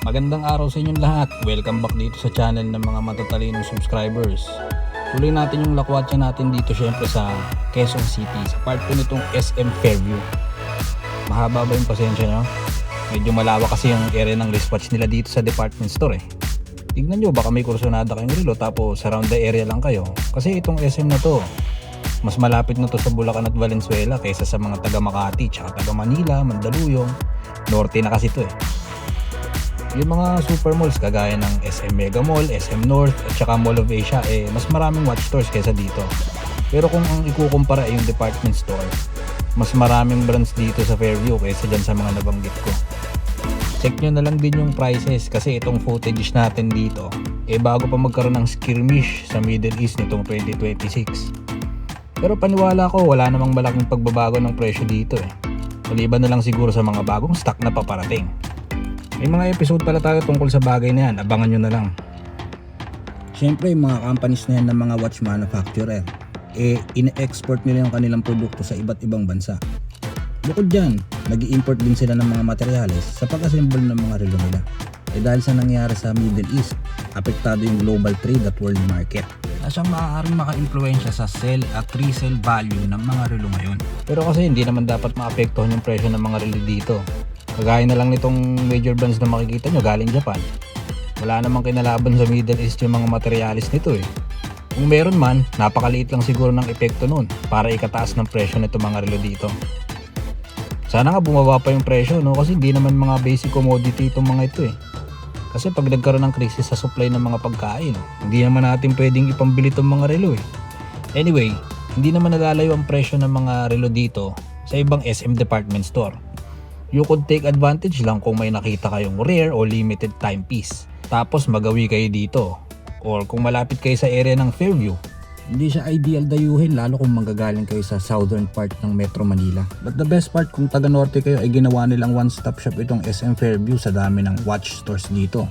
Magandang araw sa inyong lahat. Welcome back dito sa channel ng mga matatalinong subscribers. Tuloy natin yung lakwatsa natin dito syempre sa Quezon City, sa part 2 nitong SM Fairview. Mahaba ba yung pasensya nyo? Medyo malawak kasi yung area ng wristwatch nila dito sa department store eh. Tignan nyo, baka may kursunada kayong relo tapos around the area lang kayo. Kasi itong SM na to, mas malapit na to sa Bulacan at Valenzuela kaysa sa mga taga Makati, tsaka taga Manila, Mandaluyong. Norte na kasi to eh. Yung mga super malls kagaya ng SM Mega Mall, SM North at saka Mall of Asia mas maraming watch stores kaysa dito. Pero kung ang ikukumpara ay yung department store, mas maraming brands dito sa Fairview kaysa dyan sa mga nabanggit ko. Check nyo na lang din yung prices kasi itong footage natin dito bago pa magkaroon ng skirmish sa Middle East nitong 2026. Pero paniwala ko wala namang malaking pagbabago ng presyo dito eh. Maliban na lang siguro sa mga bagong stock na paparating. May mga episode pala tayo tungkol sa bagay na yan, abangan nyo na lang. Siyempre yung mga companies na yan ng mga watch manufacturer, ine-export nila yung kanilang produkto sa iba't ibang bansa. Bukod dyan, nag-i-import din sila ng mga materyales sa pag-assemble ng mga relo nila. Dahil sa nangyari sa Middle East, apektado yung global trade at world market. Na siyang maaaring maka-impluensya sa sell at resell value ng mga relo ngayon. Pero kasi hindi naman dapat maapektuhan yung presyo ng mga relo dito. Kagaya na lang nitong major brands na makikita nyo galing Japan. Wala namang kinalaban sa Middle East yung mga materialis nito eh. Kung meron man, napakaliit lang siguro ng epekto nun para ikataas ng presyo nito mga relo dito. Sana nga bumaba pa yung presyo no, kasi hindi naman mga basic commodity itong mga ito eh. Kasi pag nagkaroon ng krisis sa supply ng mga pagkain, hindi naman natin pwedeng ipambili itong mga relo eh. Anyway, hindi naman nalalayo ang presyo ng mga relo dito sa ibang SM department store. You could take advantage lang kung may nakita kayong rare o limited time piece. Tapos magawi kayo dito. Or kung malapit kayo sa area ng Fairview. Hindi siya ideal dayuhin lalo kung manggagaling kayo sa southern part ng Metro Manila. But the best part kung taga norte kayo ay ginawa nilang one-stop shop itong SM Fairview sa dami ng watch stores dito.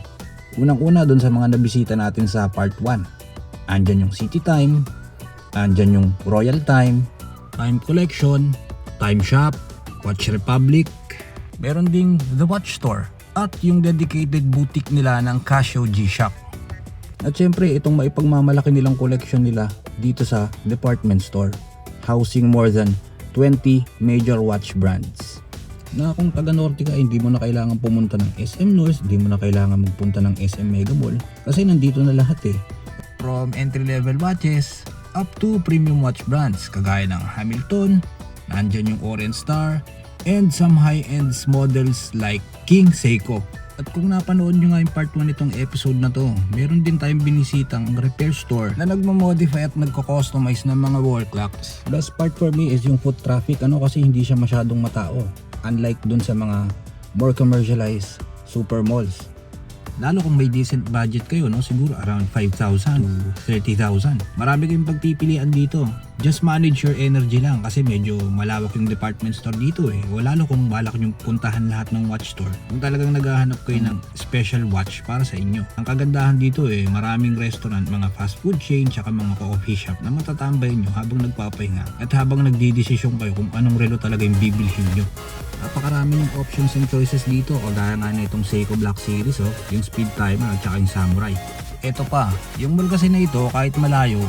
Unang-una dun sa mga nabisita natin sa part 1. Andyan yung City Time, andyan yung Royal Time, Time Collection, Time Shop, Watch Republic, meron ding The Watch Store at yung dedicated boutique nila ng Casio G-Shock. At syempre itong maipagmamalaki nilang collection nila dito sa department store, housing more than 20 major watch brands. Na kung taga norte ka, hindi mo na kailangan pumunta ng SM North, hindi mo na kailangan magpunta ng SM Mega Mall kasi nandito na lahat eh. From entry level watches up to premium watch brands kagaya ng Hamilton, nandyan yung Orange Star, and some high-end models like King Seiko. At kung napanood nyo nga yung part 1 nitong episode na to, meron din tayong binisitang repair store na nagmamodify at nagko-customize ng mga wall clocks. Best part for me is yung foot traffic kasi hindi siya masyadong matao. Unlike dun sa mga more commercialized super malls. Lalo kung may decent budget kayo, siguro around 5,000 to 30,000. Marami kayong pagpipilian dito. Just manage your energy lang kasi medyo malawak yung department store dito eh. O lalo kung balak nyo puntahan lahat ng watch store. Kung talagang naghahanap kayo ng special watch para sa inyo. Ang kagandahan dito maraming restaurant, mga fast food chain, tsaka mga coffee shop na matatambay nyo habang nagpapahinga at habang nagdidesisyon kayo kung anong relo talaga yung bibilhin nyo. Napakarami ng options and choices dito o gaya nga na itong Seiko Black Series yung Speed Timer at saka yung Samurai. Ito pa, yung mall kasi na ito kahit malayo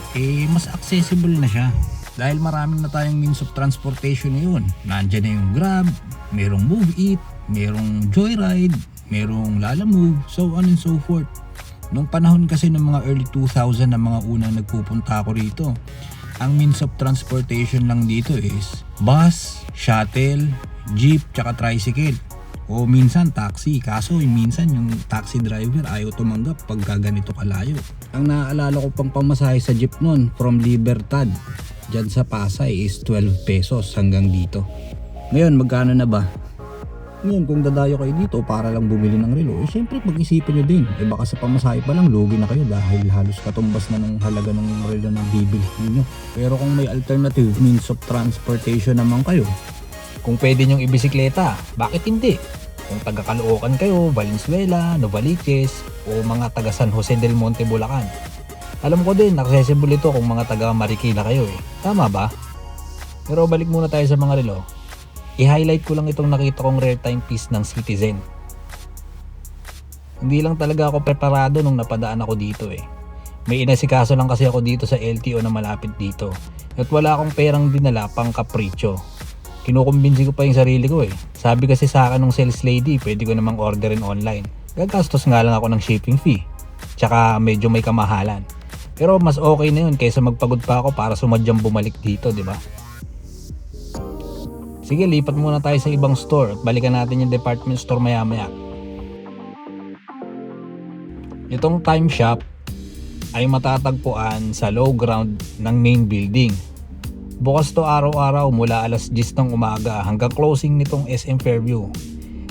mas accessible na siya dahil maraming na tayong means of transportation ngayon. Nandiyan na yung Grab, merong Move It, merong Joyride, merong Lalamove, so on and so forth. Nung panahon kasi ng mga early 2000 na mga unang nagpupunta ako rito, ang means of transportation lang dito is bus, shuttle, jeep, tsaka tricycle. O minsan taxi, kaso minsan yung taxi driver ayaw tumanggap pag ganito kalayo. Ang naaalala ko pang pamasahe sa jeep nun from Libertad dyan sa Pasay is 12 pesos hanggang dito. Ngayon magkano na ba? Ngayon kung dadayo kayo dito para lang bumili ng relo, syempre pag-isipan nyo din. Baka sa pamasahe pa lang lugi na kayo dahil halos katumbas na ng halaga ng relo na bibili niyo. Pero kung may alternative means of transportation naman kayo, kung pwede nyong ibisikleta, bakit hindi? Kung taga Caloocan kayo, Valenzuela, Novaliches, o mga taga San Jose del Monte, Bulacan. Alam ko din, accessible ito kung mga taga Marikina kayo Tama ba? Pero balik muna tayo sa mga relo. I-highlight ko lang itong nakita kong rare time piece ng Citizen. Hindi lang talaga ako preparado nung napadaan ako dito eh. May inasikaso lang kasi ako dito sa LTO na malapit dito. At wala akong perang dinala pang kapritsyo. Kinukumbinsi ko pa yung sarili ko eh. Sabi kasi sa akin ng sales lady, pwede ko namang orderin online. Gagastos nga lang ako ng shipping fee. Tsaka medyo may kamahalan. Pero mas okay na yun kaysa magpagod pa ako para sumadyang bumalik dito, di ba? Sige, lipat muna tayo sa ibang store at balikan natin yung department store maya-maya. Itong Time Shop ay matatagpuan sa low ground ng main building. Bukas to araw-araw mula alas 10 ng umaga hanggang closing nitong SM Fairview.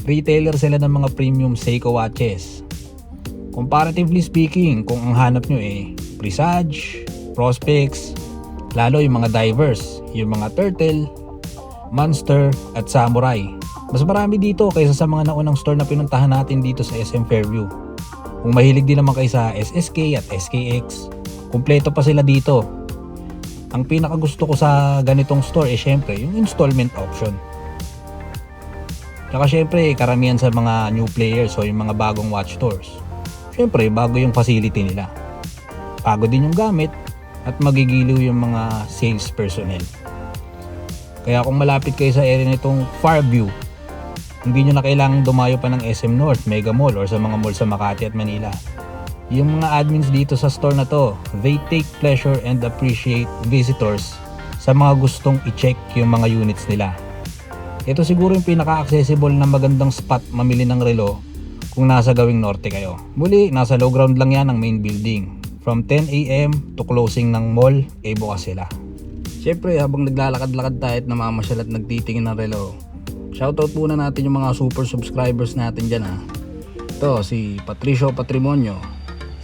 Retailer sila ng mga premium Seiko watches. Comparatively speaking, kung ang hanap nyo Presage, Prospex, lalo yung mga divers, yung mga Turtle, Monster at Samurai. Mas marami dito kaysa sa mga naunang store na pinuntahan natin dito sa SM Fairview. Kung mahilig din naman kayo sa SSK at SKX, kumpleto pa sila dito. Ang pinakagusto ko sa ganitong store syempre yung installment option. Tsaka syempre karamihan sa mga new players o yung mga bagong watch stores, syempre bago yung facility nila. Bago din yung gamit at magigiliw yung mga sales personnel. Kaya kung malapit kayo sa area nitong Fairview, hindi nyo na kailangang dumayo pa ng SM North, Mega Mall or sa mga mall sa Makati at Manila. Yung mga admins dito sa store na to, they take pleasure and appreciate visitors sa mga gustong i-check yung mga units nila. Ito siguro yung pinaka-accessible na magandang spot mamili ng relo kung nasa gawing norte kayo. Muli, nasa low ground lang yan ng main building. From 10 AM to closing ng mall, bukas sila. Siyempre, habang naglalakad-lakad tayo at namamasyal at nagtitingin ng relo, shoutout muna natin yung mga super subscribers natin dyan ha. Ito, si Patricio Patrimonio,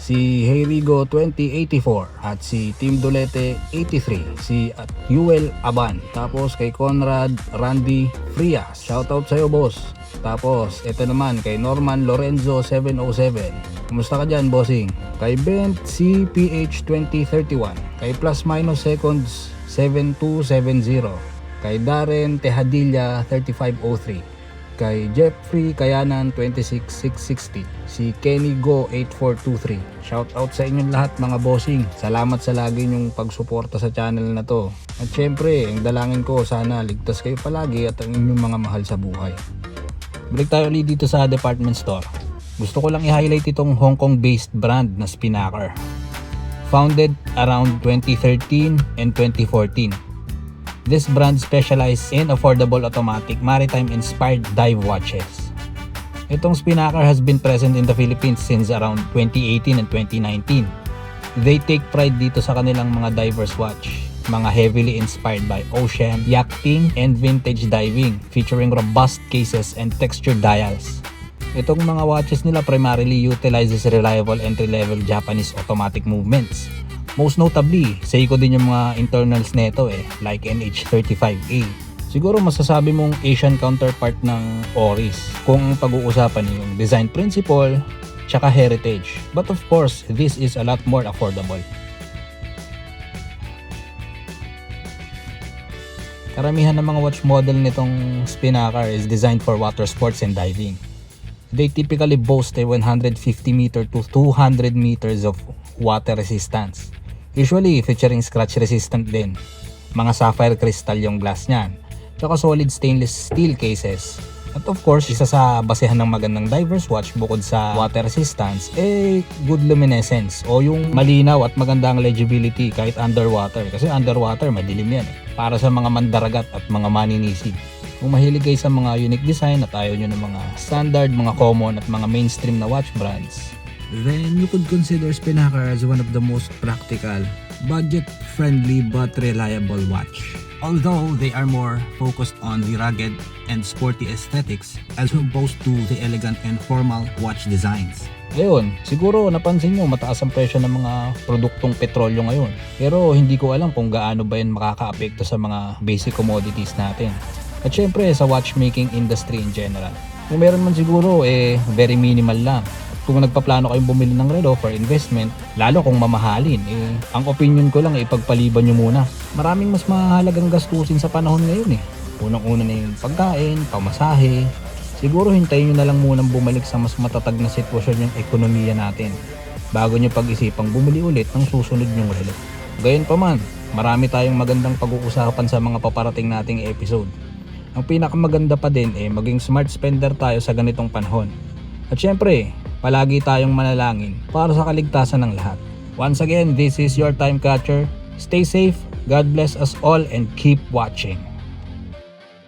si Heyrigo 2084 at si Team Dolete 83, si Yuel Aban, tapos kay Conrad Randy Frias, shoutout sa'yo boss. Tapos ito naman kay Norman Lorenzo 707, kumusta ka dyan bossing? Kay Bent CPH 2031, kay Plus Minus Seconds 7270, kay Darren Tejadilla 3503, kay Jeffrey Kayanan 26660, si Kenny Go 8423. Shout out sa inyong lahat mga bossing. Salamat sa lagi nyong pagsuporta sa channel na to. At syempre, ang dalangin ko sana ligtas kayo palagi at ang inyong mga mahal sa buhay. Balik tayo ulit dito sa department store. Gusto ko lang i-highlight itong Hong Kong based brand na Spinnaker. Founded around 2013 and 2014. This brand specializes in affordable automatic maritime-inspired dive watches. Itong Spinnaker has been present in the Philippines since around 2018 and 2019. They take pride dito sa kanilang mga divers watch, mga heavily inspired by ocean, yachting, and vintage diving, featuring robust cases and textured dials. Itong mga watches nila primarily utilizes reliable entry-level Japanese automatic movements. Most notably, Seiko din yung mga internals neto like NH35A. Siguro masasabi mong Asian counterpart ng Oris kung pag-uusapan yung design principle tsaka heritage. But of course, this is a lot more affordable. Karamihan ng mga watch model nitong Spinnaker is designed for water sports and diving. They typically boast a 150 meter to 200 meters of water resistance. Usually featuring scratch resistant din. Mga sapphire crystal yung glass niyan. Tsaka solid stainless steel cases. At of course, isa sa basehan ng magandang divers watch bukod sa water resistance, good luminescence o yung malinaw at magandang legibility kahit underwater. Kasi underwater madilim yan para sa mga mandaragat at mga maninisid. Kung mahilig kayo sa mga unique design at ayaw nyo ng mga standard, mga common at mga mainstream na watch brands, then you could consider Spinnaker as one of the most practical, budget-friendly but reliable watch. Although they are more focused on the rugged and sporty aesthetics as opposed to the elegant and formal watch designs. Ayun, siguro napansin nyo mataas ang presyo ng mga produktong petrolyo ngayon. Pero hindi ko alam kung gaano ba yan makaka-apekto sa mga basic commodities natin. At syempre sa watchmaking industry in general. Kung meron man siguro very minimal lang. Kung nagpaplano kayong bumili ng relo for investment, lalo kung mamahalin, ang opinion ko lang ipagpaliban nyo muna. Maraming mas mahalagang gastusin sa panahon ngayon Unang-una na yung pagkain, pamasahe, siguro hintayin nyo na lang munang bumalik sa mas matatag na sitwasyon yung ekonomiya natin bago nyo pag-isipang bumili ulit ng susunod nyong relo. Gayunpaman, marami tayong magandang pag-uusapan sa mga paparating nating episode. Ang pinakamaganda pa din maging smart spender tayo sa ganitong panahon. At syempre, palagi tayong manalangin para sa kaligtasan ng lahat. Once again, this is your Time Catcher. Stay safe, God bless us all, and keep watching.